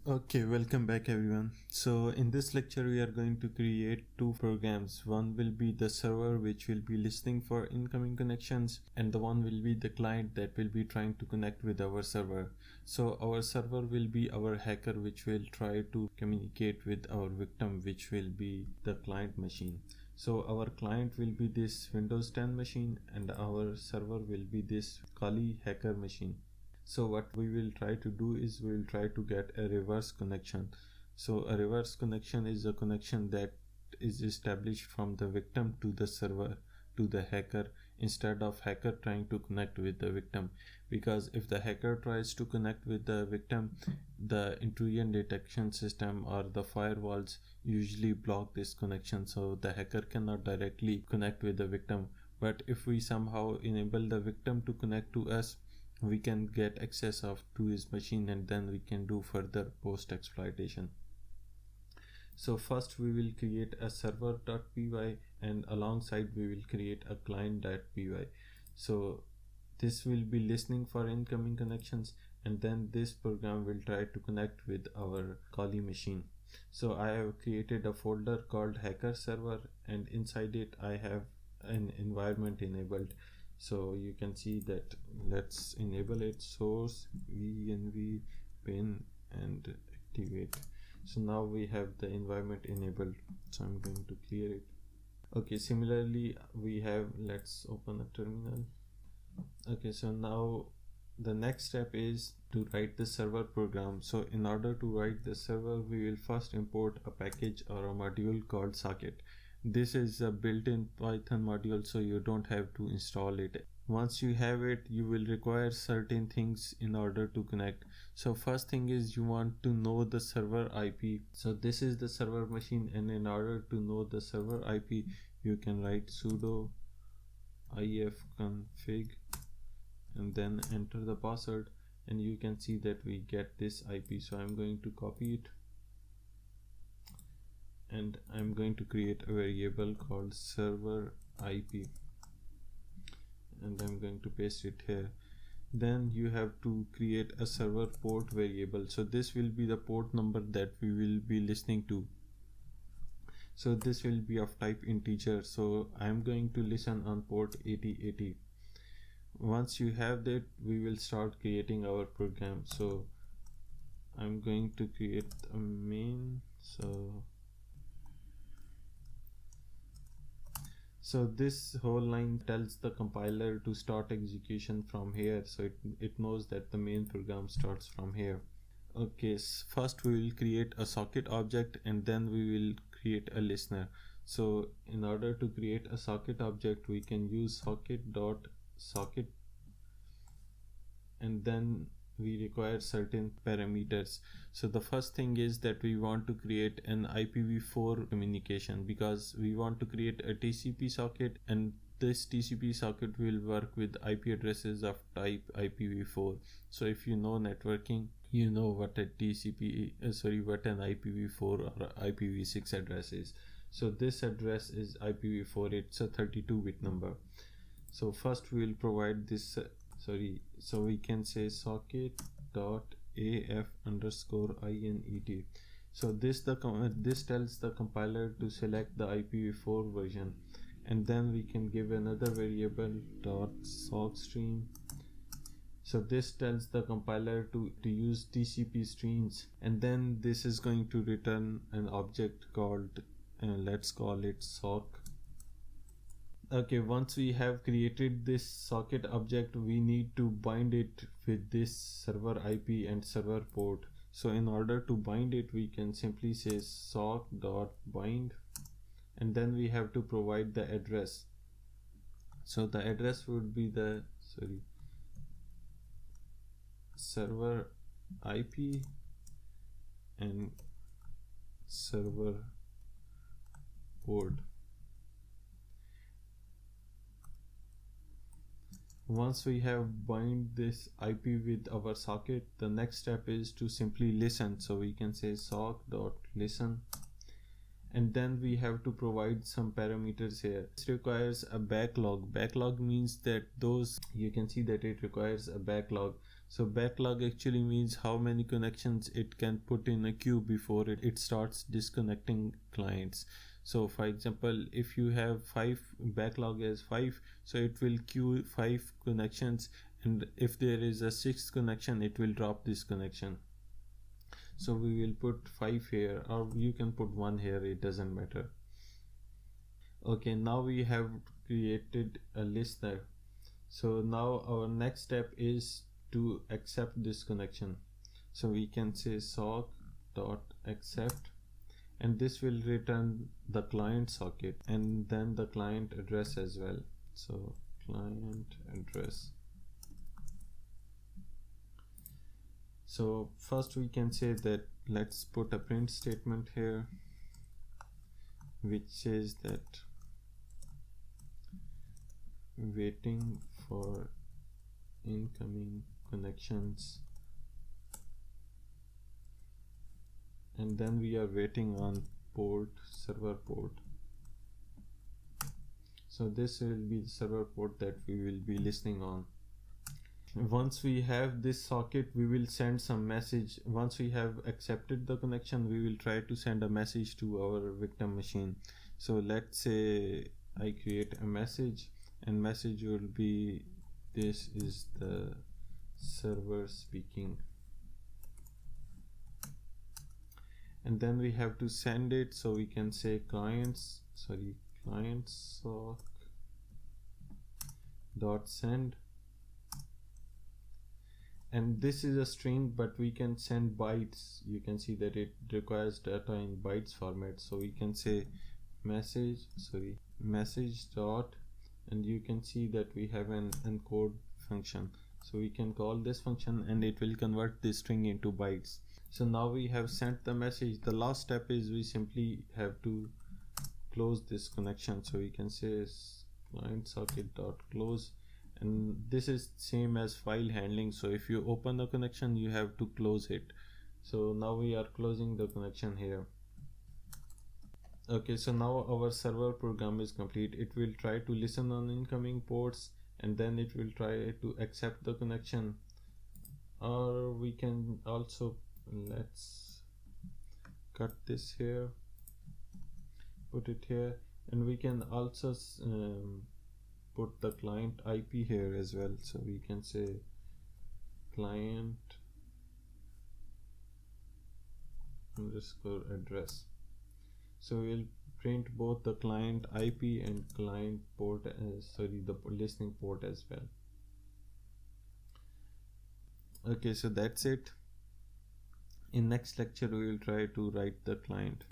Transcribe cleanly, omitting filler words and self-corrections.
Okay, welcome back everyone. So in this lecture we are going to create two programs. One will be the server which will be listening for incoming connections, and the one will be the client that will be trying to connect with our server. So our server will be our hacker which will try to communicate with our victim, which will be the client machine. So our client will be this Windows 10 machine and our server will be this Kali hacker machine. So what we will try to do is we will try to get a reverse connection. So a reverse connection is a connection that is established from the victim to the server to the hacker, instead of hacker trying to connect with the victim. Because if the hacker tries to connect with the victim, the intrusion detection system or the firewalls usually block this connection, so the hacker cannot directly connect with the victim. But if we somehow enable the victim to connect to us, we can get access to his machine, and then we can do further post exploitation. So first we will create a server.py, and alongside we will create a client.py. So this will be listening for incoming connections, and then this program will try to connect with our Kali machine. So I have created a folder called hacker server, and inside it I have an environment enabled. So you can see that. Let's enable it. Source venv pin and activate. So now we have the environment enabled, so I'm going to clear it. Okay, similarly we have, let's open a terminal. Okay, so now the next step is to write the server program. So in order to write the server, we will first import a package or a module called socket. This is a built-in Python module, so you don't have to install it. Once you have it, you will require certain things in order to connect. So first thing is you want to know the server IP. So this is the server machine, and in order to know the server IP, you can write sudo ifconfig and then enter the password, and you can see that we get this IP. So I'm going to copy it, and I'm going to create a variable called server IP, and I'm going to paste it here. Then you have to create a server port variable. So this will be the port number that we will be listening to. So this will be of type integer. So I'm going to listen on port 8080. Once you have that, we will start creating our program. So I'm going to create a main. So this whole line tells the compiler to start execution from here, so it knows that the main program starts from here. Okay, first we will create a socket object, and then we will create a listener. So in order to create a socket object, we can use socket.socket, and then we require certain parameters. So the first thing is that we want to create an IPv4 communication, because we want to create a TCP socket, and this TCP socket will work with IP addresses of type IPv4. So if you know networking, you know what a what an IPv4 or IPv6 address is. So this address is IPv4. It's a 32-bit number. So first we will provide this. So we can say socket.af_inet. So this tells the compiler to select the IPv4 version, and then we can give another variable .sockstream. So this tells the compiler to use TCP streams, and then this is going to return an object called let's call it sock. Okay, once we have created this socket object, we need to bind it with this server IP and server port. So in order to bind it, we can simply say sock.bind, and then we have to provide the address. So the address would be the server IP and server port. Once we have bind this IP with our socket, the next step is to simply listen. So we can say sock.listen, and then we have to provide some parameters here. This requires a backlog. Backlog means that you can see that it requires a backlog. So backlog actually means how many connections it can put in a queue before it starts disconnecting clients. So for example, if you have 5, backlog as 5, so it will queue 5 connections, and if there is a 6th connection, it will drop this connection. So we will put 5 here, or you can put 1 here, it doesn't matter. Okay, now we have created a listener. So now our next step is to accept this connection. So we can say sock.accept, and this will return the client socket and then the client address as well. So client address. So first we can say that let's put a print statement here which says that waiting for incoming connections, and then we are waiting on server port. So this will be the server port that we will be listening on. Once we have this socket, we will send some message. Once we have accepted the connection, we will try to send a message to our victim machine. So let's say I create a message, and message will be, this is the server speaking, and then we have to send it. So we can say client sock dot send, and this is a string, but we can send bytes. You can see that it requires data in bytes format, so we can say message dot, and you can see that we have an encode function. So we can call this function and it will convert this string into bytes. So now we have sent the message. The last step is we simply have to close this connection. So we can say client socket dot close, and this is same as file handling. So if you open the connection, you have to close it. So now we are closing the connection here. Okay, so now our server program is complete. It will try to listen on incoming ports, and then it will try to accept the connection. Or we can also, let's cut this here, put it here, and we can also put the client IP here as well. So we can say client underscore address. So we'll print both the client IP and client port the listening port as well. Okay, so that's it. In next lecture we will try to write the client.